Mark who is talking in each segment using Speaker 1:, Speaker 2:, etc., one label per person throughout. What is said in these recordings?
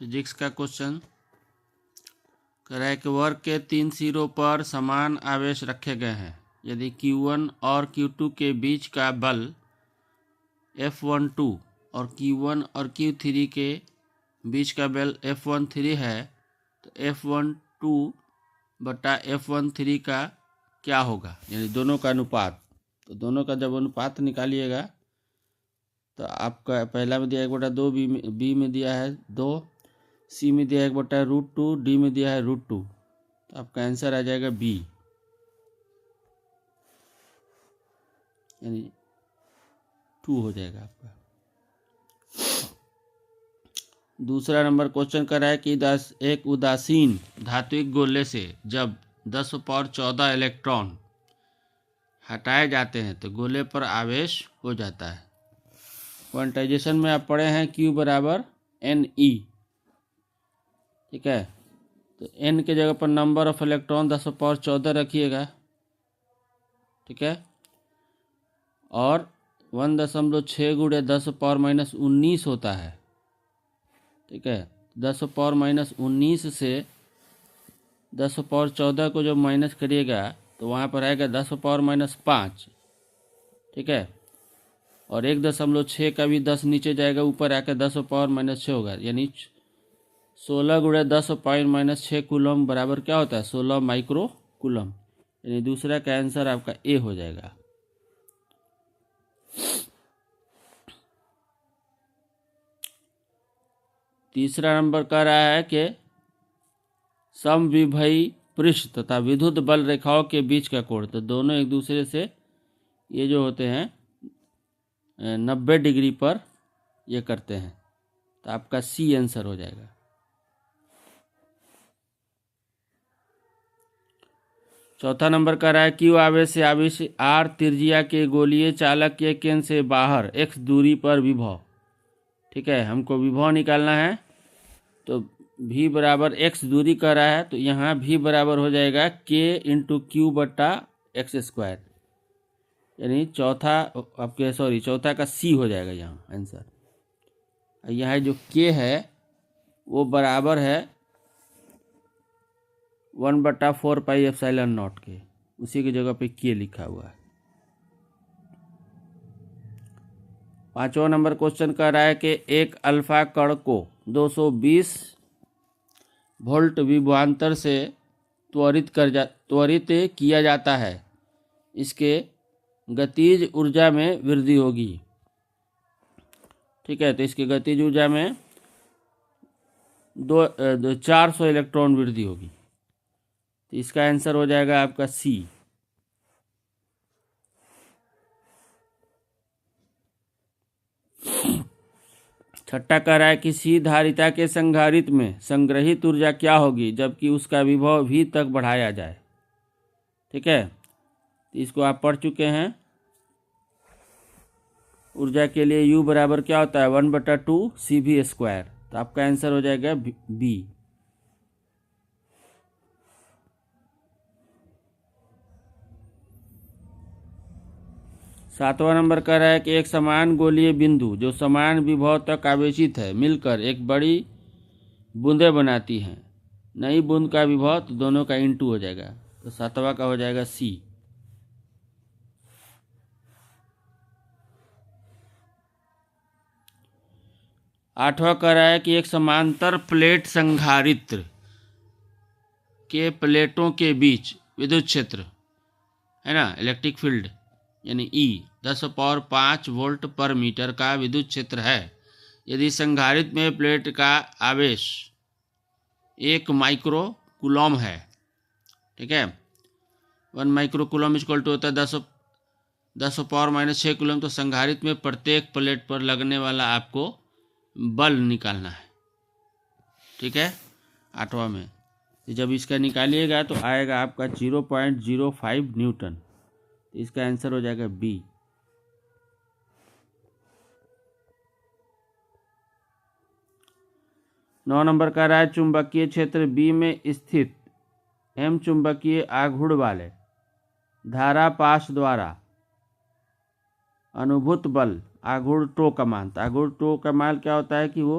Speaker 1: Physics का question कह रहा है कि वर्ग के 3 सिरों पर समान आवेश रखे गए हैं। यदि Q1 और Q2 के बीच का बल F12 और Q1 और Q3 के बीच का बल F13 है तो F12 बटा F13 का क्या होगा, यानी दोनों का अनुपात। तो दोनों का जब अनुपात निकालिएगा तो आपका पहला में दिया 1/2, बी में दिया है 2, सी में दिया है 1/√2, डी में दिया है √2। तो आपका आंसर आ जाएगा बी, यानी 2 हो जाएगा आपका। दूसरा नंबर क्वेश्चन कर रहा है कि एक उदासीन धात्विक गोले से जब 10⁻14 इलेक्ट्रॉन हटाए जाते हैं तो गोले पर आवेश हो जाता है। क्वांटाइजेशन में आप पढ़े हैं Q बराबर Ne, ठीक है। तो N के जगह पर नंबर ऑफ इलेक्ट्रॉन 10⁻14 रखिएगा, ठीक है, और 1.6 × 10⁻−19 होता है, ठीक है। 10⁻−19 से 10⁻14 को जब माइनस करिएगा तो वहाँ पर आएगा 10⁻−5, ठीक है, और 1.6 का भी 10 नीचे जाएगा, ऊपर आकर 10⁻−6 होगा, यानी 16 × 10⁻−6 कूलम बराबर क्या होता है, 16 माइक्रो कूलम, यानी दूसरा का आंसर आपका ए हो जाएगा। तीसरा नंबर कह रहा है कि समविभवी पृष्ठ तथा विद्युत बल रेखाओं के बीच का कोण, तो दोनों एक दूसरे से ये जो होते हैं 90 डिग्री पर ये करते हैं, तो आपका सी आंसर हो जाएगा। चौथा नंबर कह रहा है Q आवेश से आवेश R त्रिज्या के गोलीय चालक के केंद्र से बाहर x दूरी पर विभव, ठीक है, हमको विभव निकालना है। तो V बराबर x दूरी कह रहा है, तो यहाँ V बराबर हो जाएगा K × Q बटा x², यानी चौथा का C हो जाएगा यहाँ आंसर। यहाँ जो K है वो बराबर है 1/4πε0 के, उसी की जगह पे K लिखा हुआ है। पांचवा नंबर क्वेश्चन कह रहा है कि एक अल्फा कण को 220 वोल्ट विभवांतर से त्वरित किया जाता है, इसके गतिज ऊर्जा में वृद्धि होगी, ठीक है। तो इसकी गतिज ऊर्जा में 400 इलेक्ट्रॉन वृद्धि होगी, तो इसका आंसर हो जाएगा आपका सी। छठा कह रहा है कि सी धारिता के संधारित्र में संग्रहित ऊर्जा क्या होगी जबकि उसका विभव V तक बढ़ाया जाए, ठीक है। तो इसको आप पढ़ चुके हैं। ऊर्जा के लिए U बराबर क्या होता है 1/2 CV², तो आपका आंसर हो जाएगा बी। सातवां नंबर कह रहा है कि एक समान गोलीय बिंदु जो समान विभव तक आवेशित है मिलकर एक बड़ी बूंदें बनाती हैं, नई बूंद का विभव, तो दोनों का × हो जाएगा, तो सातवां का हो जाएगा सी। आठवां कह रहा है कि एक समांतर प्लेट संधारित्र के प्लेटों के बीच विद्युत क्षेत्र है ना, इलेक्ट्रिक फील्ड यानी E 10⁻5 वोल्ट पर मीटर का विद्युत क्षेत्र है। यदि संधारित्र में प्लेट का आवेश 1 माइक्रो कूलम है, ठीक है, 1 माइक्रो कूलम इक्वल टू होता है 10⁻6 कूलम। तो संधारित्र में प्रत्येक प्लेट पर लगने वाला आपको बल निकालना है, ठीक है, आठवां में। तो जब इसका निकालिएगा तो आएगा आपका 0.05 न्यूटन, तो इसका आंसर हो जाएगा बी। नौ नंबर का रहा है चुंबकीय क्षेत्र बी में स्थित M चुंबकीय आघूर्ण वाले धारा पाश द्वारा अनुभूत बल आघूर्ण टो का मान। तो आघूर्ण टो का मान क्या होता है कि वो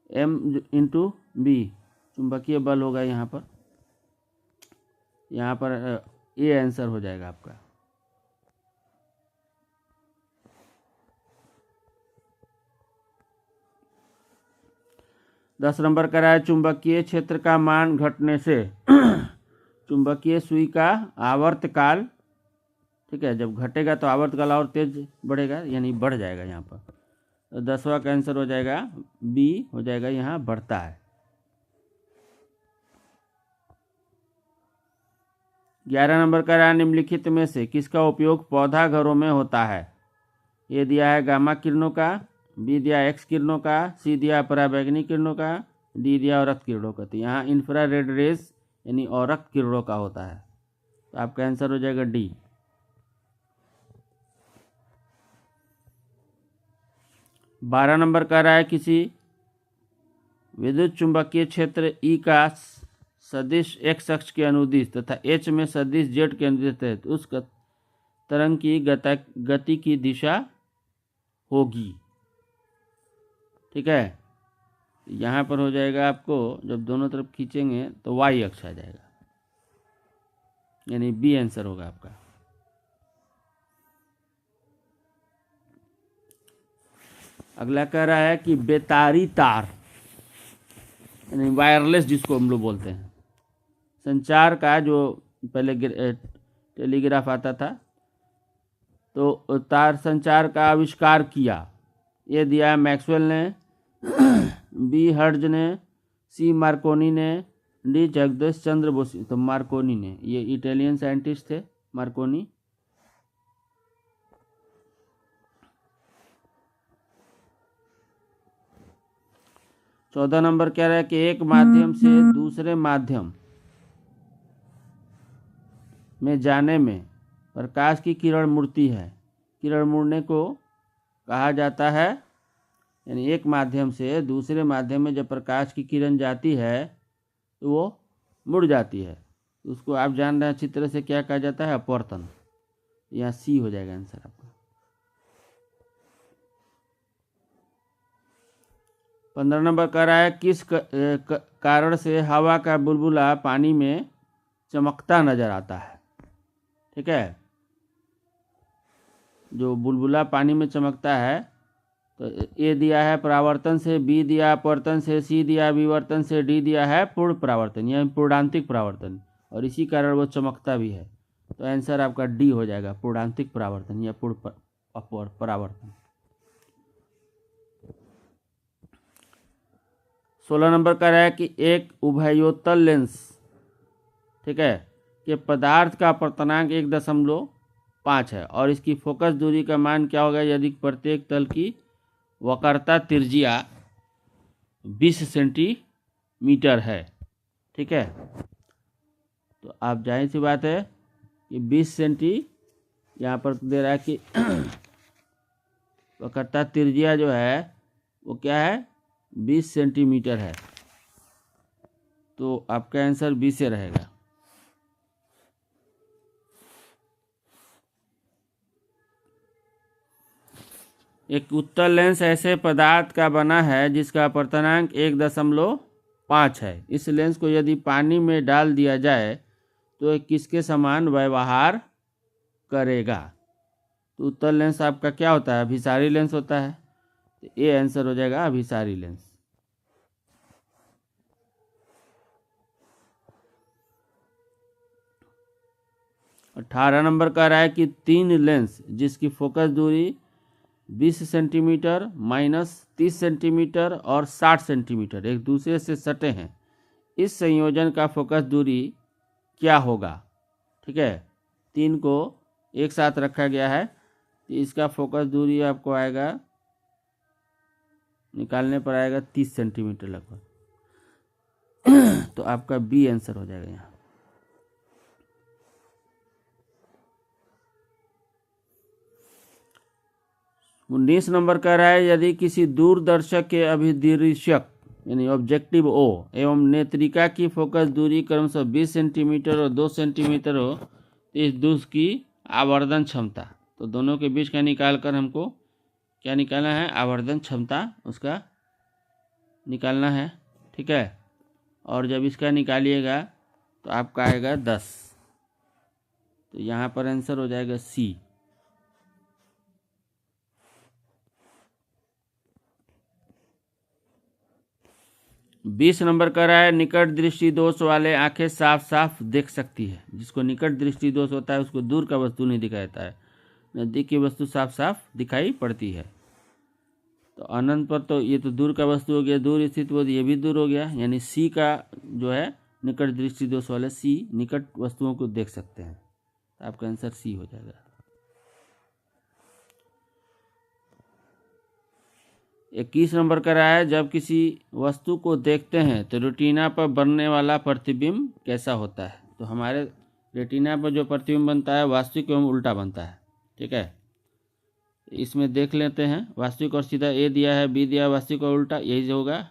Speaker 1: M/B चुंबकीय बल होगा यहाँ पर ए आंसर हो जाएगा आपका। दस नंबर का है चुंबकीय क्षेत्र का मान घटने से चुंबकीय सुई का आवर्तकाल, ठीक है, जब घटेगा तो आवर्तकाल और तेज बढ़ेगा, यानी बढ़ जाएगा यहाँ पर। तो 10वां का आंसर हो जाएगा बी हो जाएगा, यहाँ बढ़ता है। 11 नंबर का रहा निम्नलिखित में से किसका उपयोग पौधा घरों में होता है। ये दिया है गामा किरणों का, बी दिया एक्स किरणों का, सी दिया पराबैंगनी किरणों का, डी दिया औरत किरणों का। तो यहाँ इंफ्रारेड रेज यानी औरत किरणों का होता है, तो आपका आंसर हो जाएगा डी। 12 नंबर का रहा है किसी विद्युत चुंबकीय क्षेत्र ई का सदिश एक्स अक्ष के अनुदिश तथा एच में सदिश जेड के अनुदिश है, तो उस तरंग की गति की दिशा होगी। ठीक है, यहाँ पर हो जाएगा आपको, जब दोनों तरफ खींचेंगे तो वाई अक्ष आ जाएगा, यानी बी आंसर होगा आपका। अगला कह रहा है कि बेतारी तार यानी वायरलेस जिसको हम लोग बोलते हैं, संचार का जो पहले टेलीग्राफ आता था, तो तार संचार का आविष्कार किया। ये दिया मैक्सवेल ने, बी हर्ट्ज ने, सी मार्कोनी ने, डी जगदीश चंद्र बोस। तो मार्कोनी ने, ये इटालियन साइंटिस्ट थे मार्कोनी। चौदह नंबर कह रहा है कि एक माध्यम से दूसरे माध्यम में जाने में प्रकाश की किरण मुड़ती है, किरण मुड़ने को कहा जाता है। यानी एक माध्यम से दूसरे माध्यम में जब प्रकाश की किरण जाती है तो वो मुड़ जाती है, तो उसको आप जान रहे हैं अच्छी तरह से क्या कहा जाता है, अपवर्तन। यहाँ सी हो जाएगा आंसर आपका। 15 नंबर कह रहा है किस कारण से हवा का बुलबुला पानी में चमकता नजर आता है। ठीक है, जो बुलबुला पानी में चमकता है, तो ए दिया है परावर्तन से, बी दिया अपवर्तन से, सी दिया विवर्तन से, डी दिया है पूर्ण परावर्तन या पूर्णांतिक परावर्तन, और इसी कारण वो चमकता भी है। तो आंसर आपका डी हो जाएगा, पूर्णांतिक परावर्तन या पूर्ण परावर्तन। 16 नंबर का है कि एक उभयोतल लेंस, ठीक है, कि पदार्थ का अपवर्तनांक 1.5 है और इसकी फोकस दूरी का मान क्या होगा यदि प्रत्येक तल की वक्रता त्रिज्या 20 सेंटीमीटर है। ठीक है, तो आप जाहिर सी बात है कि 20 सेंटी यहाँ पर दे रहा है कि वक्रता त्रिज्या जो है वो क्या है, 20 सेंटीमीटर है, तो आपका आंसर बी से रहेगा। एक उत्तल लेंस ऐसे पदार्थ का बना है जिसका अपवर्तनांक 1.5 है। इस लेंस को यदि पानी में डाल दिया जाए तो किसके समान व्यवहार करेगा। तो उत्तल लेंस आपका क्या होता है, अभिसारी लेंस होता है, तो ये आंसर हो जाएगा अभिसारी लेंस। और 18 नंबर का रहा है कि 3 लेंस जिसकी फोकस दूरी 20 सेंटीमीटर -30 सेंटीमीटर और 60 सेंटीमीटर एक दूसरे से सटे हैं, इस संयोजन का फोकस दूरी क्या होगा। ठीक है, 3 को एक साथ रखा गया है, तो इसका फोकस दूरी आपको आएगा, निकालने पर आएगा 30 सेंटीमीटर लगभग। तो आपका बी आंसर हो जाएगा यहाँ। उन्नीस नंबर कह रहा है यदि किसी दूरदर्शक के अभिदृश्यक यानी ऑब्जेक्टिव ओ एवं नेत्रिका की फोकस दूरी क्रमशः 20 सेंटीमीटर और 2 सेंटीमीटर हो, तो इस दूर की आवर्धन क्षमता, तो दोनों के बीच का निकाल कर हमको क्या निकालना है, आवर्धन क्षमता उसका निकालना है, ठीक है। और जब इसका निकालिएगा तो आपका आएगा 10, तो यहाँ पर आंसर हो जाएगा सी। बीस नंबर का रहा है, निकट दृष्टि दोष वाले आंखें साफ साफ देख सकती है। जिसको निकट दृष्टि दोष होता है उसको दूर का वस्तु नहीं दिखाई देता है, नजदीक की वस्तु साफ साफ दिखाई पड़ती है। तो अनंत पर तो ये तो दूर का वस्तु हो गया, दूर स्थित वो ये भी दूर हो गया, यानी सी का जो है निकट दृष्टि दोष वाले सी, निकट वस्तुओं को देख सकते हैं, तो आपका आंसर सी हो जाएगा। 21 नंबर का रहा है, जब किसी वस्तु को देखते हैं तो रेटिना पर बनने वाला प्रतिबिंब कैसा होता है। तो हमारे रेटिना पर जो प्रतिबिंब बनता है वास्तविक एवं उल्टा बनता है, ठीक है। इसमें देख लेते हैं, वास्तविक और सीधा ए दिया है, बी दिया है वास्तविक और उल्टा, यही होगा।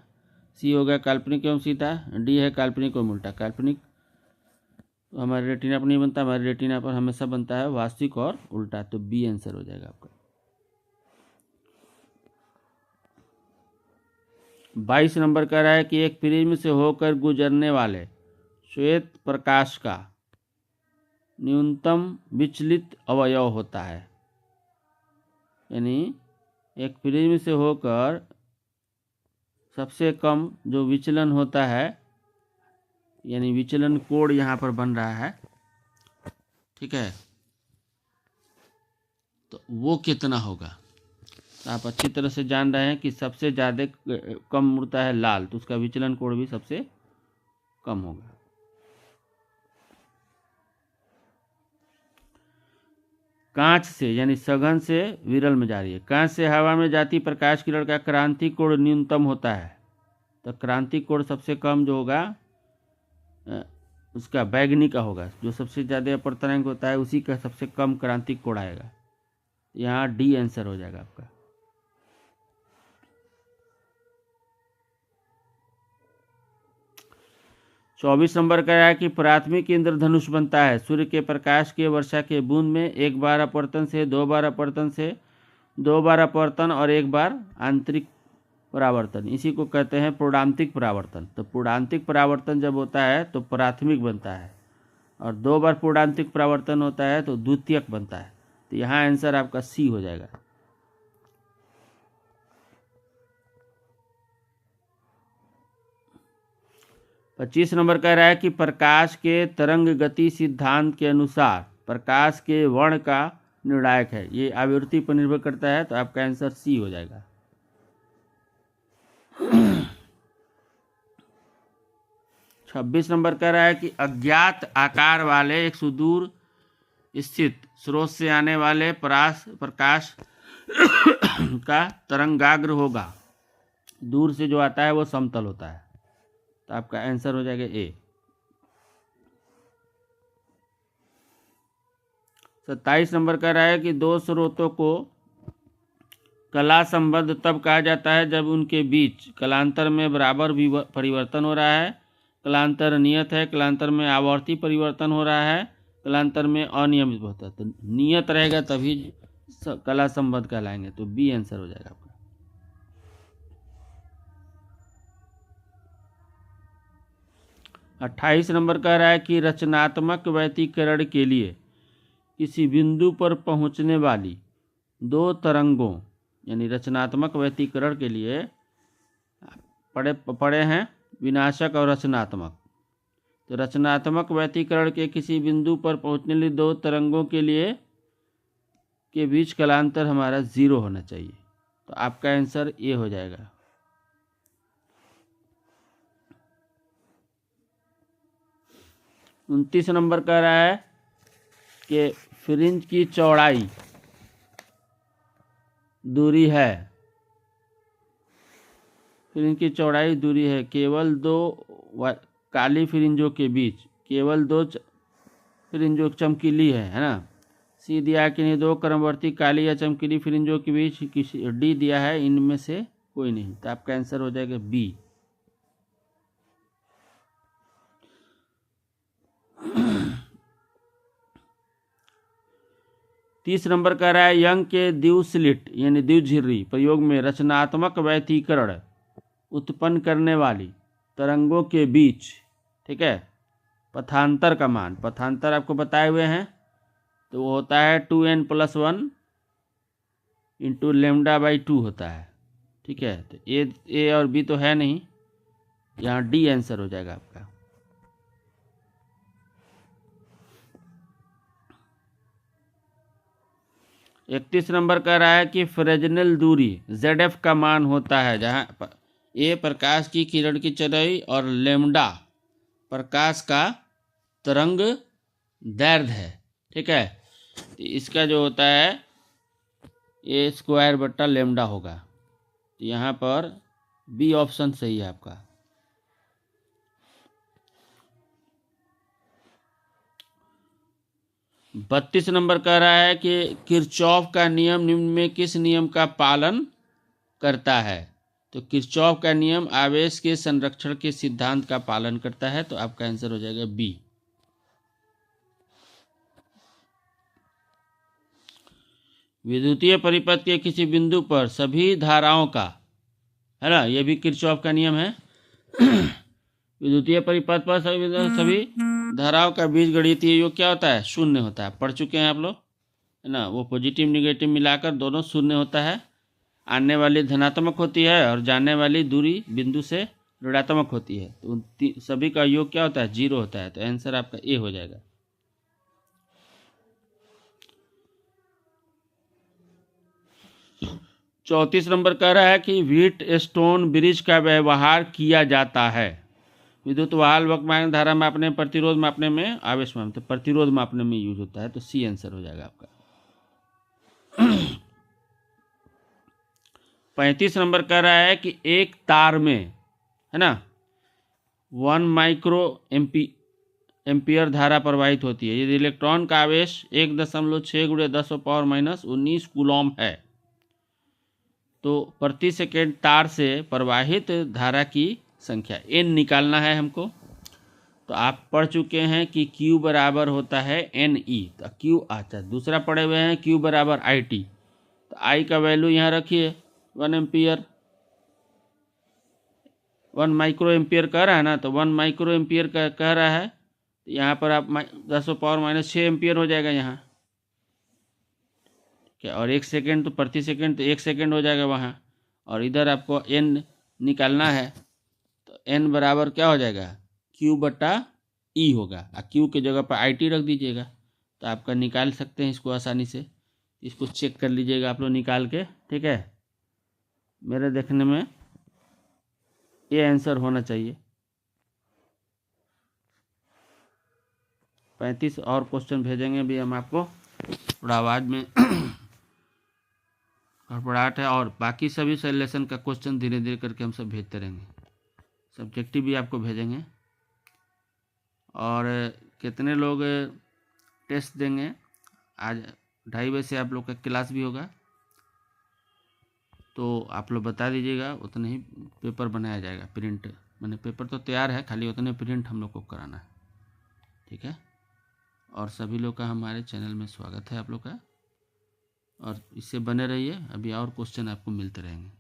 Speaker 1: सी होगा काल्पनिक एवं सीधा, डी है काल्पनिक एवं उल्टा। काल्पनिक तो हमारे रेटिना पर नहीं बनता, हमारे रेटिना पर हमेशा बनता है वास्तविक और उल्टा, तो बी आंसर हो जाएगा आपका। 22 नंबर का रहा है कि एक प्रिज्म से होकर गुजरने वाले श्वेत प्रकाश का न्यूनतम विचलित अवयव होता है। यानी एक प्रिज्म से होकर सबसे कम जो विचलन होता है, यानी विचलन कोण यहाँ पर बन रहा है, ठीक है, तो वो कितना होगा। तो आप अच्छी तरह से जान रहे हैं कि सबसे ज़्यादा कम मुड़ता है लाल, तो उसका विचलन कोण भी सबसे कम होगा। कांच से यानी सघन से विरल में जा रही है, कांच से हवा में जाती प्रकाश किरण का क्रांतिक कोण न्यूनतम होता है। तो क्रांतिक कोण सबसे कम जो होगा उसका बैगनी का होगा, जो सबसे ज़्यादा अपवर्तनांक होता है उसी का सबसे कम क्रांतिक कोण आएगा। यहाँ डी आंसर हो जाएगा आपका। चौबीस नंबर का है कि प्राथमिक इंद्रधनुष बनता है सूर्य के प्रकाश के वर्षा के बूंद में एक बार अपवर्तन से, दो बार अपवर्तन से, दो बार अपवर्तन और एक बार आंतरिक परावर्तन। इसी को कहते हैं पूर्णांतिक परावर्तन। तो पूर्णांतिक परावर्तन जब होता है तो प्राथमिक बनता है, और दो बार पूर्णांतिक परावर्तन होता है तो द्वितीयक बनता है। तो यहाँ आंसर आपका सी हो जाएगा। पच्चीस नंबर कह रहा है कि प्रकाश के तरंग गति सिद्धांत के अनुसार प्रकाश के वर्ण का निर्णायक है। ये आवृत्ति पर निर्भर करता है, तो आपका आंसर सी हो जाएगा। 26 नंबर कह रहा है कि अज्ञात आकार वाले एक सुदूर स्थित स्रोत से आने वाले प्रकाश का तरंगाग्र होगा, दूर से जो आता है वो समतल होता है। तो आपका आंसर हो जाएगा ए। 27 नंबर कह रहा है कि दो स्रोतों को कला संबद्ध तब कहा जाता है जब उनके बीच कलांतर में बराबर परिवर्तन हो रहा है, कलांतर नियत है, कलांतर में आवर्ती परिवर्तन हो रहा है, कलांतर में अनियमित होता है। तो नियत रहेगा तभी कला संबद्ध कहलाएंगे, तो बी आंसर हो जाएगा आपका। 28 नंबर कह रहा है कि रचनात्मक व्यतिकरण के लिए किसी बिंदु पर पहुंचने वाली दो तरंगों, यानी रचनात्मक व्यतिकरण के लिए पढ़े हैं विनाशक और रचनात्मक। तो रचनात्मक व्यतिकरण के किसी बिंदु पर पहुंचने वाली दो तरंगों के लिए के बीच कलांतर हमारा 0 होना चाहिए। तो आपका आंसर ए हो जाएगा। उनतीस नंबर कह रहा है कि फ्रिंज की चौड़ाई दूरी है, फ्रिंज की चौड़ाई दूरी है केवल दो काली फ्रिंजों के बीच, केवल दो फ्रिंजों चमकीली है ना। सी दिया कि नहीं, दो क्रमवर्ती काली या चमकीली फ्रिंजों के बीच किसी, डी दिया है इनमें से कोई नहीं। तो आपका आंसर हो जाएगा बी। तीस नंबर कह रहा है यंग के द्विस्लिट यानी द्विझिर्री प्रयोग में रचनात्मक व्यतिकरण उत्पन्न करने वाली तरंगों के बीच, ठीक है, पथांतर का मान, पथांतर आपको बताए हुए हैं, तो वो होता है 2n+1 इंटू λ/2 होता है, ठीक है। तो ए और बी तो है नहीं, यहाँ डी आंसर हो जाएगा आपका। इकतीस नंबर कह रहा है कि फ्रेजनेल दूरी ZF का मान होता है, जहाँ ए प्रकाश की किरण की चौड़ाई और लेमडा प्रकाश का तरंग दैर्ध्य है, ठीक है। तो इसका जो होता है A² होगा। तो यहाँ पर बी ऑप्शन सही है आपका। बत्तीस नंबर कह रहा है कि किरचॉफ का नियम निम्न में किस नियम का पालन करता है। तो किरचॉफ का नियम आवेश के संरक्षण के सिद्धांत का पालन करता है, तो आपका आंसर हो जाएगा बी। विद्युतीय परिपथ के किसी बिंदु पर सभी धाराओं का, है ना, यह भी किरचॉफ का नियम है। विद्युतीय परिपथ पर सभी धाराओं का बीजगणितीय योग क्या होता है, शून्य होता है। पढ़ चुके हैं आप लोग, है ना। वो पॉजिटिव निगेटिव मिलाकर दोनों शून्य होता है। आने वाली धनात्मक होती है और जाने वाली दूरी बिंदु से ऋणात्मक होती है, तो सभी का योग क्या होता है, 0 होता है। तो आंसर आपका ए हो जाएगा। चौंतीस नंबर कह रहा है कि व्हीट स्टोन ब्रिज का व्यवहार किया जाता है विद्युत वाहक वक्र धारा मापने, प्रतिरोध मापने में, आवेश मापने, तो प्रतिरोध मापने में यूज होता है। तो सी आंसर हो जाएगा आपका। 35 नंबर कह रहा है कि एक तार में, है ना, 1 माइक्रो एम्पियर धारा प्रवाहित होती है यदि इलेक्ट्रॉन का आवेश 1.6 × 10⁻⁻19 कूलॉम है, तो प्रति सेकेंड तार से प्रवाहित धारा की संख्या n निकालना है हमको। तो आप पढ़ चुके हैं कि Q बराबर होता है NE। तो Q अच्छा, दूसरा पढ़े हुए हैं Q बराबर IT। तो I का वैल्यू यहाँ रखिए 1 एम्पियर, 1 माइक्रो एम्पियर कह रहा है ना, तो 1 माइक्रो एम्पियर कह रहा है, तो यहाँ पर आप 10⁻⁻6 एम्पियर हो जाएगा यहाँ, क्या। और 1 सेकेंड तो प्रति सेकेंड, तो 1 सेकेंड हो जाएगा वहाँ। और इधर आपको n निकालना है, तो n बराबर क्या हो जाएगा, Q/E होगा। Q की जगह पर IT रख दीजिएगा, तो आपका निकाल सकते हैं इसको आसानी से। इसको चेक कर लीजिएगा आप लोग निकाल के, ठीक है। मेरे देखने में ये आंसर होना चाहिए। 35 और क्वेश्चन भेजेंगे भी हम आपको, थोड़ा आवाज़ में गड़बड़ाहट है। और बाकी सभी सेलेक्शन का क्वेश्चन धीरे धीरे करके हम सब भेजते रहेंगे। सब्जेक्टिव भी आपको भेजेंगे। और कितने लोग टेस्ट देंगे, आज 2:30 बजे से आप लोग का क्लास भी होगा, तो आप लोग बता दीजिएगा, उतने ही पेपर बनाया जाएगा। प्रिंट मैंने पेपर तो तैयार है, खाली उतने प्रिंट हम लोग को कराना है, ठीक है। और सभी लोग का हमारे चैनल में स्वागत है आप लोग का, और इससे बने रहिए, अभी और क्वेश्चन आपको मिलते रहेंगे।